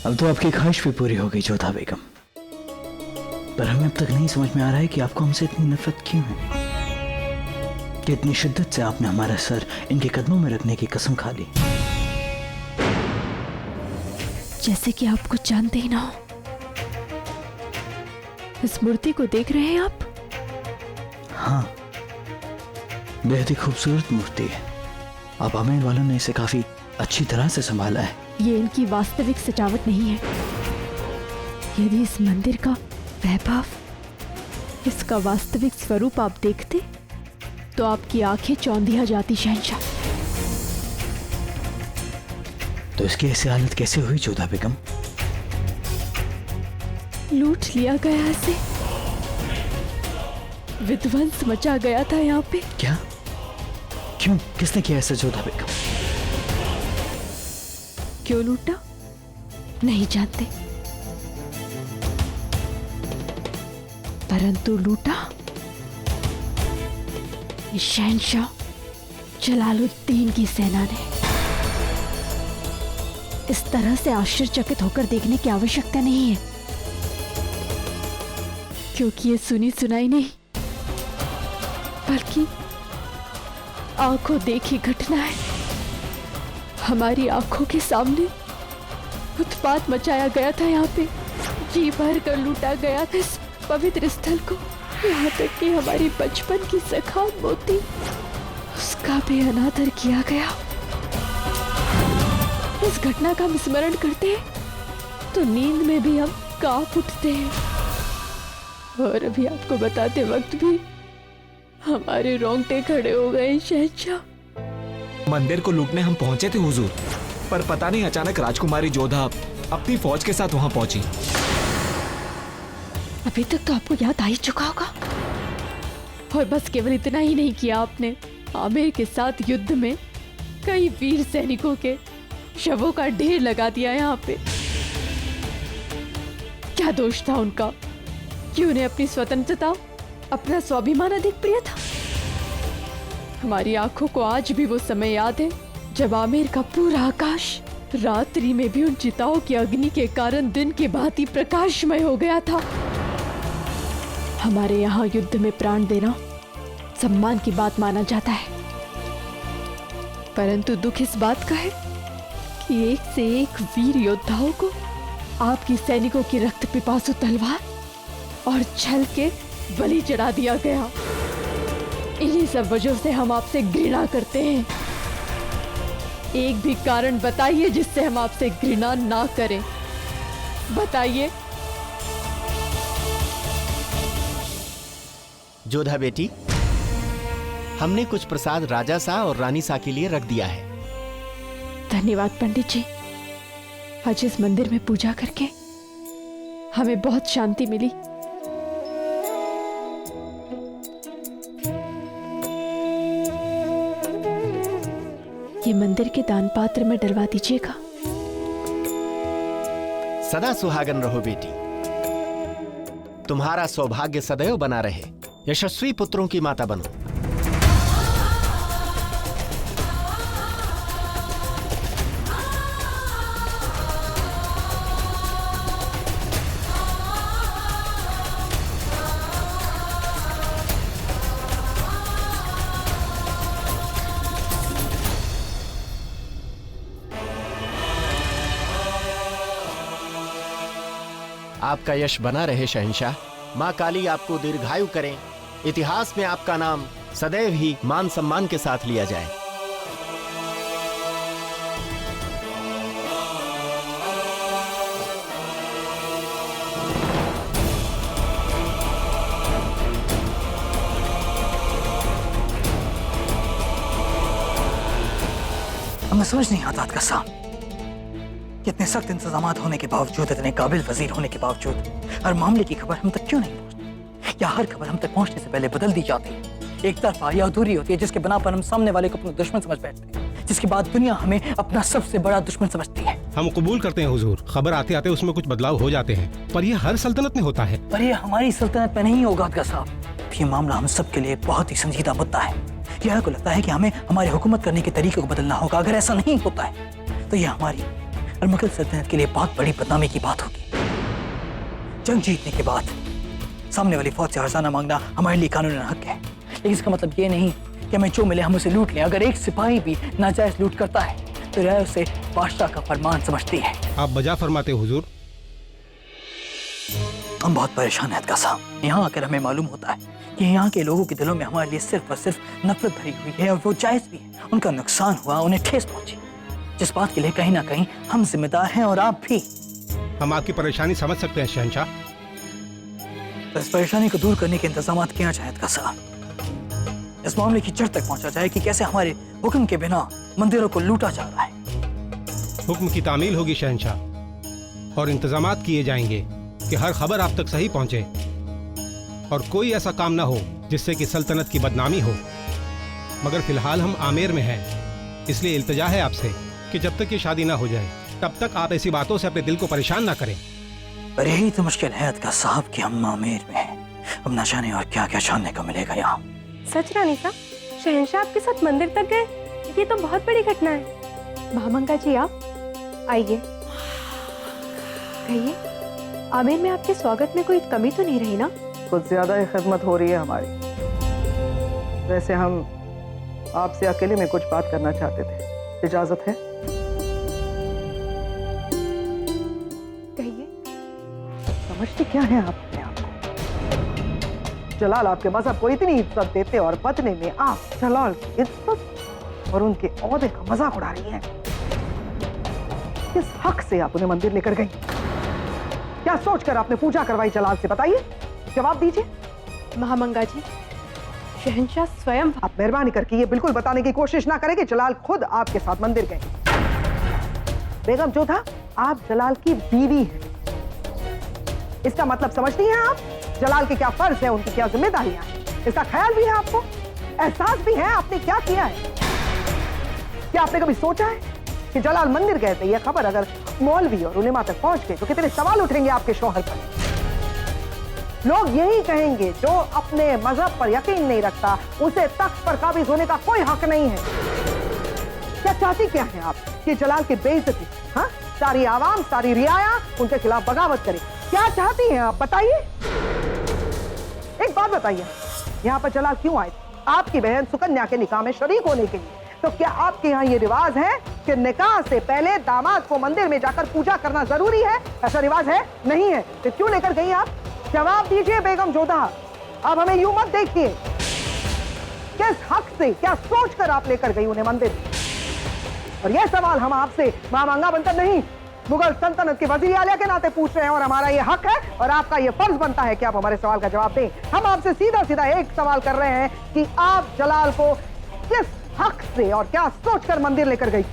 अब तो आपकी ख्वाहिश भी पूरी हो गई जोधा बेगम। पर हमें अब तक नहीं समझ में आ रहा है कि आपको हमसे इतनी नफरत क्यों है, कि इतनी शिद्दत से आपने हमारा सर इनके कदमों में रखने की कसम खा ली। जैसे कि आप कुछ जानते ही ना हो। इस मूर्ति को देख रहे हैं आप? हाँ, बेहद ही खूबसूरत मूर्ति है। आप आमेर वालों ने इसे काफी अच्छी तरह से संभाला है। ये इनकी वास्तविक सजावट नहीं है। यदि इस मंदिर का वैभव, इसका वास्तविक स्वरूप आप देखते तो आपकी आंखें चौंधिया जाती शहंशाह। तो इसकी ऐसी हालत कैसे हुई जोधा बेगम? लूट लिया गया इसे, विध्वंस मचा गया था यहाँ पे। क्या? क्यों? किसने किया ऐसा जोधा बेगम? क्यों लूटा नहीं जानते, परंतु लूटा इस शहंशाह जलालुद्दीन की सेना ने। इस तरह से आश्चर्यचकित होकर देखने की आवश्यकता नहीं है, क्योंकि ये सुनी सुनाई नहीं बल्कि आंखों देखी घटना है। हमारी आंखों के सामने उत्पात मचाया गया था। यहाँ पे जी भर कर लूटा गया था इस पवित्र स्थल को। यहाँ तक कि हमारी बचपन की सखा मोती, उसका भी अनादर किया गया। इस घटना का हम स्मरण करते हैं तो नींद में भी हम कांप उठते हैं, और अभी आपको बताते वक्त भी हमारे रोंगटे खड़े हो गए शहंशाह। मंदिर को लूटने हम पहुंचे थे हुजूर, पर पता नहीं अचानक राजकुमारी जोधा अपनी फौज के साथ वहां पहुंची। अभी तक तो आपको याद आ ही चुका होगा। और बस केवल इतना ही नहीं किया आपने, आमेर के साथ युद्ध में कई वीर सैनिकों के शवों का ढेर लगा दिया यहाँ पे। क्या दोष था उनका कि उन्हें अपनी स्वतंत्रता, अपना स्वाभिमान अधिक प्रिय था? हमारी आंखों को आज भी वो समय याद है जब आमेर का पूरा आकाश रात्रि में भी उन चिताओं की अग्नि के कारण दिन के भांति प्रकाशमय हो गया था। हमारे यहाँ युद्ध में प्राण देना सम्मान की बात माना जाता है, परंतु दुख इस बात का है कि एक से एक वीर योद्धाओं को आपकी सैनिकों की रक्त पिपासु तलवार और छल के बलि चढ़ा दिया गया। इन्हीं सब वजहों से हम आपसे घृणा करते हैं। एक भी कारण बताइए जिससे हम आपसे घृणा ना करें, बताइए। जोधा बेटी, हमने कुछ प्रसाद राजा सा और रानी सा के लिए रख दिया है। धन्यवाद पंडित जी। आज इस मंदिर में पूजा करके हमें बहुत शांति मिली। ये मंदिर के दान पात्र में डलवा दीजिएगा। सदा सुहागन रहो बेटी। तुम्हारा सौभाग्य सदैव बना रहे। यशस्वी पुत्रों की माता बनो। आपका यश बना रहे शहंशाह। मां काली आपको दीर्घायु करें। इतिहास में आपका नाम सदैव ही मान सम्मान के साथ लिया जाए। हमें समझ नहीं आता का साहब, इतने सख्त इंतजामात होने के बावजूद, इतने काबिल वजीर होने के बावजूद हर मामले की खबर हम तक क्यों नहीं पहुंचती, या हर खबर हम तक पहुंचने से पहले बदल दी जाती है, एक तरफा या अधूरी होती है, जिसके बिना पर हम सामने वाले को अपना दुश्मन समझ बैठते हैं, जिसके बाद दुनिया हमें अपना सबसे बड़ा दुश्मन समझती है। हम कबूल करते हैं हुजूर, खबर आते आते उसमें कुछ बदलाव हो जाते हैं, पर यह हर सल्तनत में होता है। पर यह हमारी सल्तनत में नहीं होगा का साहब। ये मामला हम सब के लिए बहुत ही संजीदा मुद्दा है। यह को लगता है कि हमें हमारे हुकूमत करने के तरीके को बदलना होगा। अगर ऐसा नहीं होता है तो यह हमारी और मुगल सल्तनत के लिए बहुत बड़ी बदनामी की बात होगी। जंग जीतने के बाद सामने वाली फौज से हर्जाना मांगना हमारे लिए कानूनन हक है, लेकिन इसका मतलब ये नहीं कि हमें जो मिले हम उसे लूट लें। अगर एक सिपाही भी नाजायज लूट करता है तो रियाया उसे बादशाह का फरमान समझती है। आप बजा फरमाते हुजूर। हम बहुत परेशान हैं अदका साहब। यहाँ आकर हमें मालूम होता है कि यहाँ के लोगों के दिलों में हमारे लिए सिर्फ और सिर्फ नफरत भरी हुई है, और वो जायज भी है। उनका नुकसान हुआ, उन्हें ठेस पहुंची, जिस बात के लिए कहीं ना कहीं हम जिम्मेदार हैं, और आप भी। हम आपकी परेशानी समझ सकते हैं शहंशाह। तो इस परेशानी को दूर करने के इंतजाम किया जाए अदका साहब। इस मामले की जड़ तक पहुंचा जाए कि कैसे हमारे हुक्म के बिना मंदिरों को लूटा जा रहा है। हुक्म की तामील होगी शहंशाह, और इंतजामात किए जाएंगे कि हर खबर आप तक सही पहुंचे, और कोई ऐसा काम ना हो जिससे कि सल्तनत की बदनामी हो। मगर फिलहाल हम आमेर में हैं, इसलिए इल्तिजा है आपसे कि जब तक ये शादी ना हो जाए तब तक आप ऐसी बातों से अपने दिल को परेशान ना करें। पर यही तो मुश्किल है अदका साहब कि हम आमेर में हैं। अब न जाने और क्या क्या जानने को मिलेगा यहाँ। सच रानी साहब, शहंशाह आपके साथ मंदिर तक गए, ये तो बहुत बड़ी घटना है। महामंगा जी आप आइए, कहिए आमेर में आपके स्वागत में कोई कमी तो नहीं रही ना? कुछ ज्यादा ही खिदमत हो रही है हमारी। वैसे हम आपसे अकेले में कुछ बात करना चाहते थे, इजाजत है? कहिए। समझते क्या है आप अपने आप को? जलाल आपके मजहब को इतनी इज्जत देते और बदले में आप जलाल की इज्जत और उनके ओहदे का मजाक उड़ा रही हैं। किस हक से आप उन्हें मंदिर लेकर गई? क्या सोचकर आपने पूजा करवाई जलाल से? बताइए, जवाब दीजिए। महामंगा जी, शहंशाह स्वयं। आप मेहरबानी करके ये बिल्कुल बताने की कोशिश ना करें कि जलाल खुद आपके साथ मंदिर गए। बेगम जोधा, आप जलाल की बीवी हैं। इसका मतलब समझती हैं आप? जलाल के क्या फर्ज है, उनकी क्या जिम्मेदारियां हैं, इसका ख्याल भी है आपको? एहसास भी है आपने क्या किया है? क्या आपने कभी सोचा है कि जलाल मंदिर गए थे, यह खबर अगर मौलवी और उलेमा तक पहुंच गई तो कितने सवाल उठेंगे आपके शौहर पर? लोग यही कहेंगे जो अपने मजहब पर यकीन नहीं रखता उसे तख्त पर काबिज होने का कोई हक नहीं है। क्या चाहती क्या है आप कि जलाल की बेइज्जती, हाँ, सारी आवाम, सारी रियाया उनके खिलाफ बगावत करे? क्या चाहती हैं आप? बताइए, एक बात बताइए, यहाँ पर जलाल क्यों आए? आपकी बहन सुकन्या के निकाह में शरीक होने के लिए। तो क्या आपके यहाँ ये रिवाज है कि निकाह से पहले दामाद को मंदिर में जाकर पूजा करना जरूरी है? ऐसा रिवाज है? नहीं है। तो क्यों लेकर गई आप? जवाब दीजिए बेगम जोधा। अब हमें यूं मत देखिए। किस हक से, क्या सोचकर आप लेकर गई उन्हें मंदिर? और यह सवाल हम आपसे महामंगा बनकर नहीं, मुगल सल्तनत के वजीर आला के नाते पूछ रहे हैं, और हमारा ये हक है और आपका ये फर्ज बनता है कि आप हमारे सवाल का जवाब दें। हम आपसे सीधा सीधा एक सवाल कर रहे हैं कि आप जलाल को किस हक से और क्या सोचकर मंदिर लेकर गई?